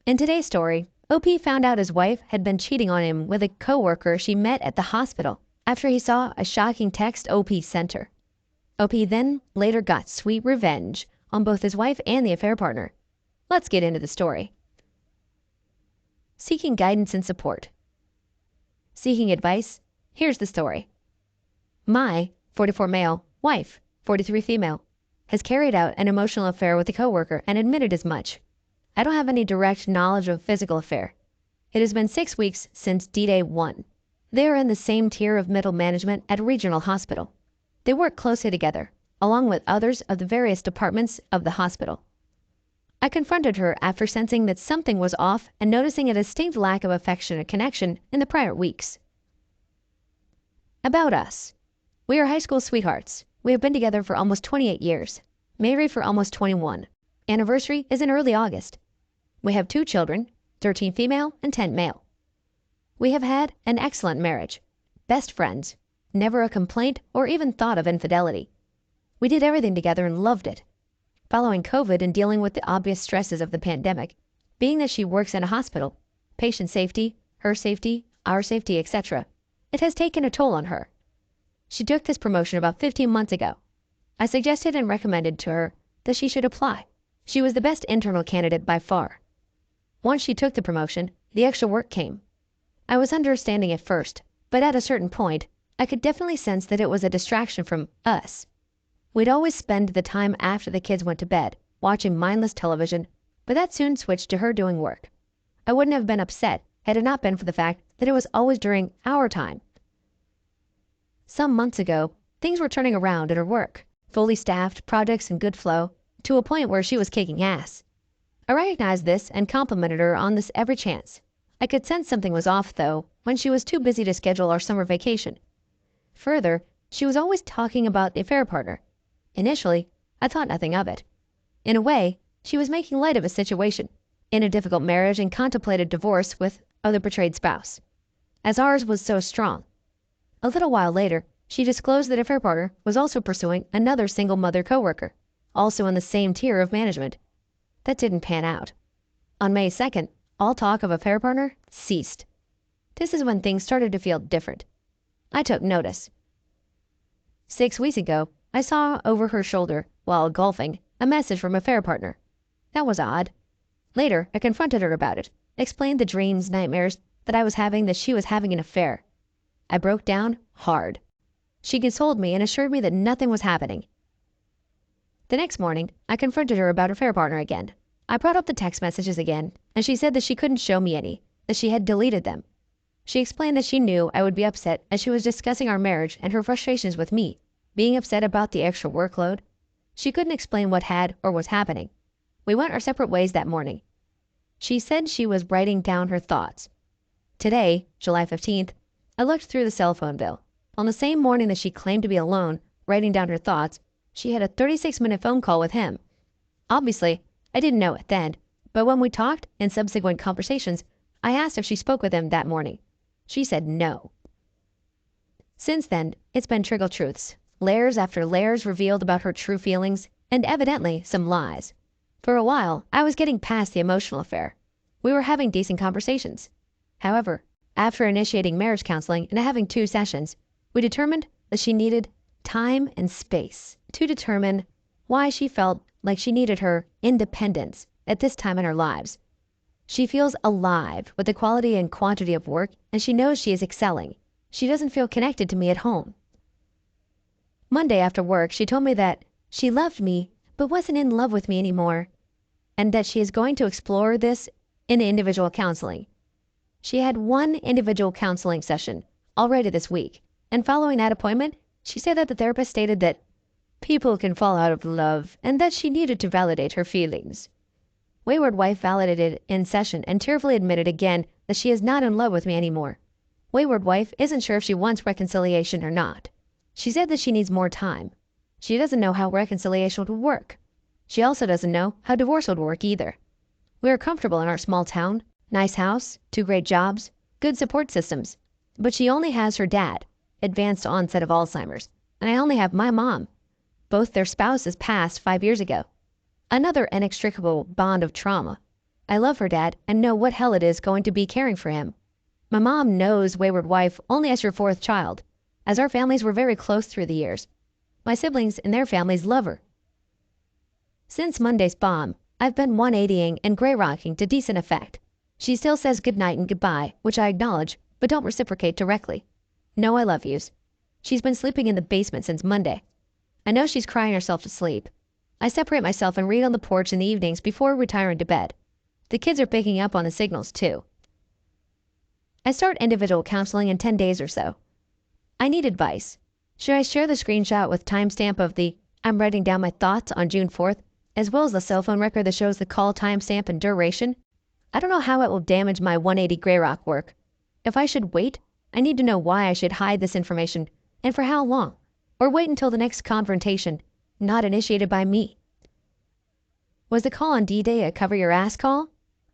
In today's story, OP found out his wife had been cheating on him with a coworker she met at the hospital after he saw a shocking text OP sent her. OP then later got sweet revenge on both his wife and the affair partner. Let's get into the story. Seeking guidance and support. Seeking advice? Here's the story. My 44 male wife, 43 female, has carried out an emotional affair with a coworker and admitted as much. I don't have any direct knowledge of physical affair. It has been 6 weeks since D-Day 1. They are in the same tier of middle management at a regional hospital. They work closely together, along with others of the various departments of the hospital. I confronted her after sensing that something was off and noticing a distinct lack of affectionate connection in the prior weeks. About us. We are high school sweethearts. We have been together for almost 28 years, married for almost 21. Anniversary is in early August. We have 2 children, 13 female and 10 male. We have had an excellent marriage, best friends, never a complaint or even thought of infidelity. We did everything together and loved it. Following COVID and dealing with the obvious stresses of the pandemic, being that she works in a hospital, patient safety, her safety, our safety, etc., it has taken a toll on her. She took this promotion about 15 months ago. I suggested and recommended to her that she should apply. She was the best internal candidate by far. Once she took the promotion, the extra work came. I was understanding at first, but at a certain point, I could definitely sense that it was a distraction from us. We'd always spend the time after the kids went to bed, watching mindless television, but that soon switched to her doing work. I wouldn't have been upset had it not been for the fact that it was always during our time. Some months ago, things were turning around at her work, fully staffed, projects in good flow, to a point where she was kicking ass. I recognized this and complimented her on this every chance. I could sense something was off, though, when she was too busy to schedule our summer vacation. Further, she was always talking about the affair partner. Initially, I thought nothing of it. In a way, she was making light of a situation, in a difficult marriage and contemplated divorce with the betrayed spouse, as ours was so strong. A little while later, she disclosed that affair partner was also pursuing another single mother coworker, also in the same tier of management. That didn't pan out. On May 2nd, all talk of affair partner ceased. This is when things started to feel different. I took notice. 6 weeks ago, I saw over her shoulder, while golfing, a message from affair partner. That was odd. Later, I confronted her about it, explained the dreams, nightmares that I was having, that she was having an affair. I broke down hard. She consoled me and assured me that nothing was happening. The next morning, I confronted her about her affair partner again. I brought up the text messages again, and she said that she couldn't show me any, that she had deleted them. She explained that she knew I would be upset as she was discussing our marriage and her frustrations with me, being upset about the extra workload. She couldn't explain what had or was happening. We went our separate ways that morning. She said she was writing down her thoughts. Today, July 15th, I looked through the cell phone bill. On the same morning that she claimed to be alone, writing down her thoughts, she had a 36-minute phone call with him. Obviously, I didn't know it then, but when we talked in subsequent conversations, I asked if she spoke with him that morning. She said no. Since then, it's been trickle truths, layers after layers revealed about her true feelings, and evidently some lies. For a while, I was getting past the emotional affair. We were having decent conversations. However, after initiating marriage counseling and having 2 sessions, we determined that she needed time and space to determine why she felt like she needed her independence at this time in her lives. She feels alive with the quality and quantity of work, and she knows she is excelling. She doesn't feel connected to me at home. Monday after work, she told me that she loved me but wasn't in love with me anymore, and that she is going to explore this in individual counseling. She had 1 individual counseling session already this week, and following that appointment, she said that the therapist stated that people can fall out of love and that she needed to validate her feelings. Wayward Wife validated in session and tearfully admitted again that she is not in love with me anymore. Wayward Wife isn't sure if she wants reconciliation or not. She said that she needs more time. She doesn't know how reconciliation would work. She also doesn't know how divorce would work either. We are comfortable in our small town, nice house, 2 great jobs, good support systems. But she only has her dad, advanced onset of Alzheimer's, and I only have my mom. Both their spouses passed 5 years ago. Another inextricable bond of trauma. I love her dad and know what hell it is going to be caring for him. My mom knows wayward wife only as her fourth child, as our families were very close through the years. My siblings and their families love her. Since Monday's bomb, I've been 180ing and gray rocking to decent effect. She still says goodnight and goodbye, which I acknowledge, but don't reciprocate directly. No I love yous. She's been sleeping in the basement since Monday. I know she's crying herself to sleep. I separate myself and read on the porch in the evenings before retiring to bed. The kids are picking up on the signals too. I start individual counseling in 10 days or so. I need advice. Should I share the screenshot with timestamp of the I'm writing down my thoughts on June 4th, as well as the cell phone record that shows the call timestamp and duration? I don't know how it will damage my 180 gray rock work. If I should wait, I need to know why I should hide this information and for how long, or wait until the next confrontation, not initiated by me. Was the call on D-Day a cover your ass call?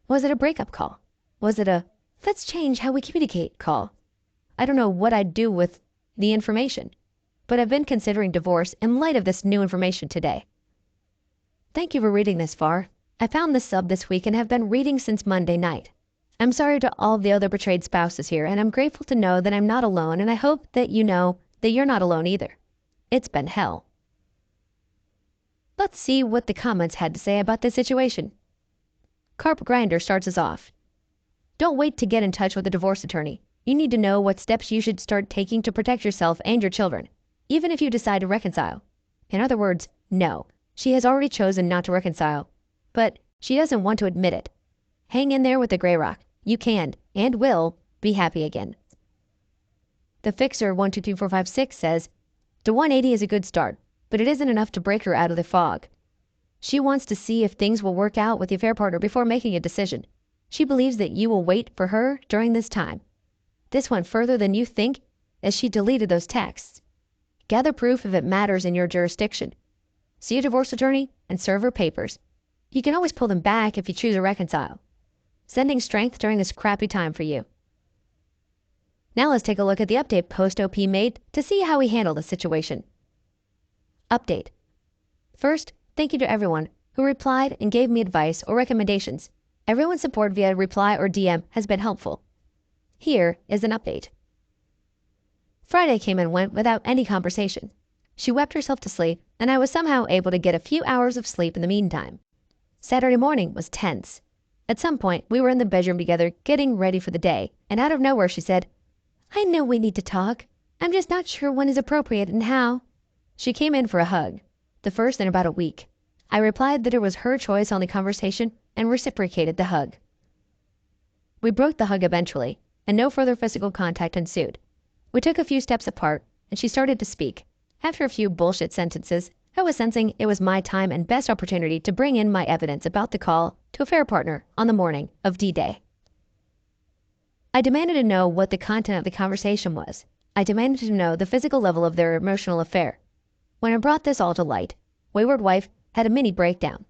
Was it a breakup call? Was it a let's change how we communicate call? I don't know what I'd do with the information, but I've been considering divorce in light of this new information today. Thank you for reading this far. I found this sub this week and have been reading since Monday night. I'm sorry to all the other betrayed spouses here, and I'm grateful to know that I'm not alone, and I hope that you know that you're not alone either. It's been hell. Let's see what the comments had to say about this situation. Carp Grinder starts us off. Don't wait to get in touch with a divorce attorney. You need to know what steps you should start taking to protect yourself and your children, even if you decide to reconcile. In other words, no, she has already chosen not to reconcile, but she doesn't want to admit it. Hang in there with the gray rock. You can, and will, be happy again. The Fixer 123456 says, the 180 is a good start, but it isn't enough to break her out of the fog. She wants to see if things will work out with the affair partner before making a decision. She believes that you will wait for her during this time. This went further than you think, as she deleted those texts. Gather proof if it matters in your jurisdiction. See a divorce attorney and serve her papers. You can always pull them back if you choose to reconcile. Sending strength during this crappy time for you. Now let's take a look at the update post-OP made to see how we handle the situation. Update. First, thank you to everyone who replied and gave me advice or recommendations. Everyone's support via reply or DM has been helpful. Here is an update. Friday came and went without any conversation. She wept herself to sleep, and I was somehow able to get a few hours of sleep in the meantime. Saturday morning was tense. At some point, we were in the bedroom together getting ready for the day, and out of nowhere she said, I know we need to talk. I'm just not sure when is appropriate and how. She came in for a hug, the first in about a week. I replied that it was her choice on the conversation and reciprocated the hug. We broke the hug eventually, and no further physical contact ensued. We took a few steps apart, and she started to speak. After a few bullshit sentences, I was sensing it was my time and best opportunity to bring in my evidence about the call to affair partner on the morning of D-Day. I demanded to know what the content of the conversation was. I demanded to know the physical level of their emotional affair. When I brought this all to light, wayward wife had a mini breakdown.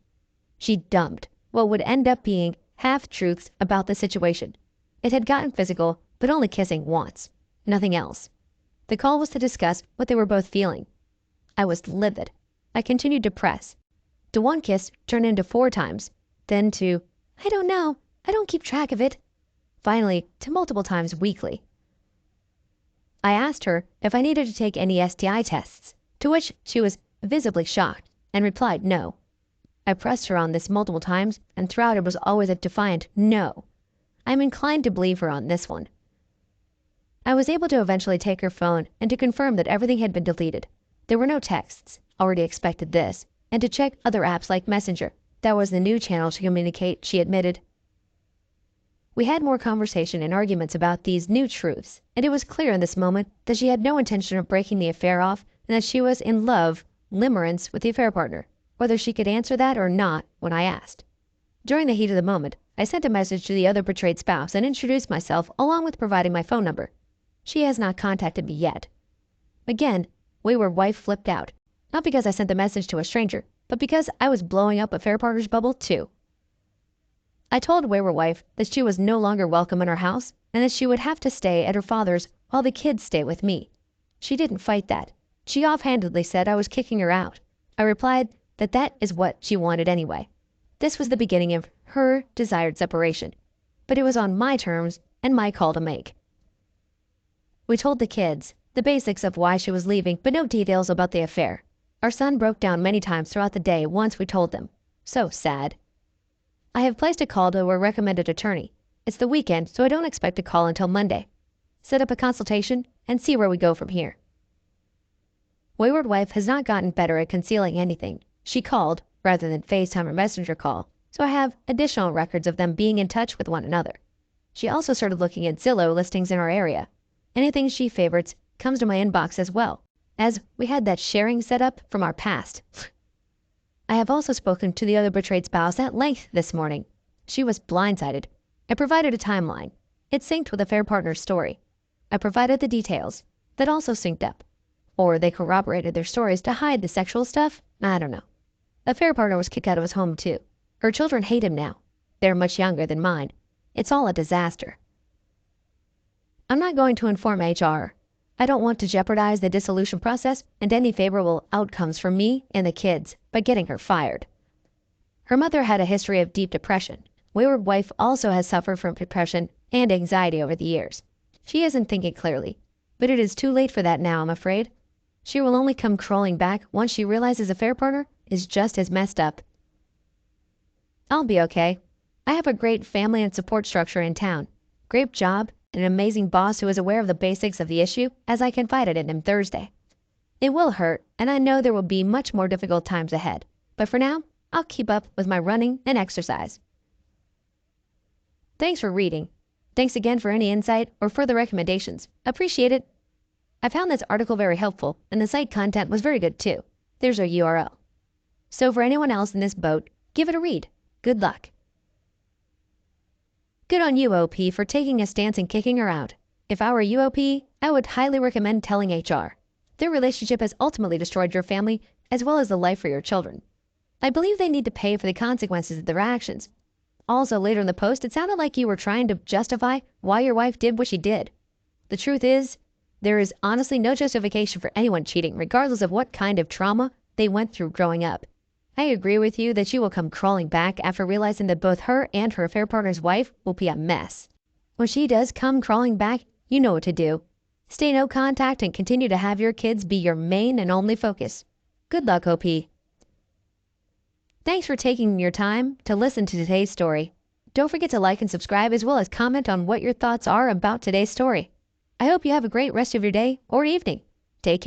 She dumped what would end up being half-truths about the situation. It had gotten physical, but only kissing once. Nothing else. The call was to discuss what they were both feeling. I was livid. I continued to press. The one kiss turned into 4 times, then to, I don't know, I don't keep track of it. Finally, to multiple times weekly. I asked her if I needed to take any STI tests, to which she was visibly shocked and replied no. I pressed her on this multiple times, and throughout it was always a defiant no. I'm inclined to believe her on this one. I was able to eventually take her phone and to confirm that everything had been deleted. There were no texts, already expected this, and to check other apps like Messenger. That was the new channel to communicate, she admitted. We had more conversation and arguments about these new truths, and it was clear in this moment that she had no intention of breaking the affair off and that she was in love, limerence with the affair partner, whether she could answer that or not when I asked. During the heat of the moment, I sent a message to the other betrayed spouse and introduced myself along with providing my phone number. She has not contacted me yet. Again, wayward wife flipped out, not because I sent the message to a stranger, but because I was blowing up affair partner's bubble too. I told wayward wife that she was no longer welcome in our house and that she would have to stay at her father's while the kids stay with me. She didn't fight that. She offhandedly said I was kicking her out. I replied that that is what she wanted anyway. This was the beginning of her desired separation. But it was on my terms and my call to make. We told the kids the basics of why she was leaving, but no details about the affair. Our son broke down many times throughout the day once we told them. So sad. I have placed a call to a recommended attorney. It's the weekend, so I don't expect a call until Monday. Set up a consultation and see where we go from here. Wayward wife has not gotten better at concealing anything. She called, rather than FaceTime or Messenger call, so I have additional records of them being in touch with one another. She also started looking at Zillow listings in our area. Anything she favorites comes to my inbox as well, as we had that sharing set up from our past. I have also spoken to the other betrayed spouse at length this morning. She was blindsided. I provided a timeline. It synced with affair partner's story. I provided the details. That also synced up. Or they corroborated their stories to hide the sexual stuff? I don't know. Affair partner was kicked out of his home too. Her children hate him now. They're much younger than mine. It's all a disaster. I'm not going to inform HR. I don't want to jeopardize the dissolution process and any favorable outcomes for me and the kids by getting her fired. Her mother had a history of deep depression. Wayward wife also has suffered from depression and anxiety over the years. She isn't thinking clearly, but it is too late for that now, I'm afraid. She will only come crawling back once she realizes affair partner is just as messed up. I'll be okay. I have a great family and support structure in town. Great job, and an amazing boss who is aware of the basics of the issue, as I confided in him Thursday. It will hurt, and I know there will be much more difficult times ahead. But for now, I'll keep up with my running and exercise. Thanks for reading. Thanks again for any insight or further recommendations. Appreciate it. I found this article very helpful, and the site content was very good too. There's our URL. So for anyone else in this boat, give it a read. Good luck. Good on you, OP, for taking a stance and kicking her out. If I were you, OP, I would highly recommend telling HR. Their relationship has ultimately destroyed your family as well as the life for your children. I believe they need to pay for the consequences of their actions. Also, later in the post, it sounded like you were trying to justify why your wife did what she did. The truth is, there is honestly no justification for anyone cheating, regardless of what kind of trauma they went through growing up. I agree with you that she will come crawling back after realizing that both her and her affair partner's wife will be a mess. When she does come crawling back, you know what to do. Stay no contact and continue to have your kids be your main and only focus. Good luck, OP. Thanks for taking your time to listen to today's story. Don't forget to like and subscribe as well as comment on what your thoughts are about today's story. I hope you have a great rest of your day or evening. Take care.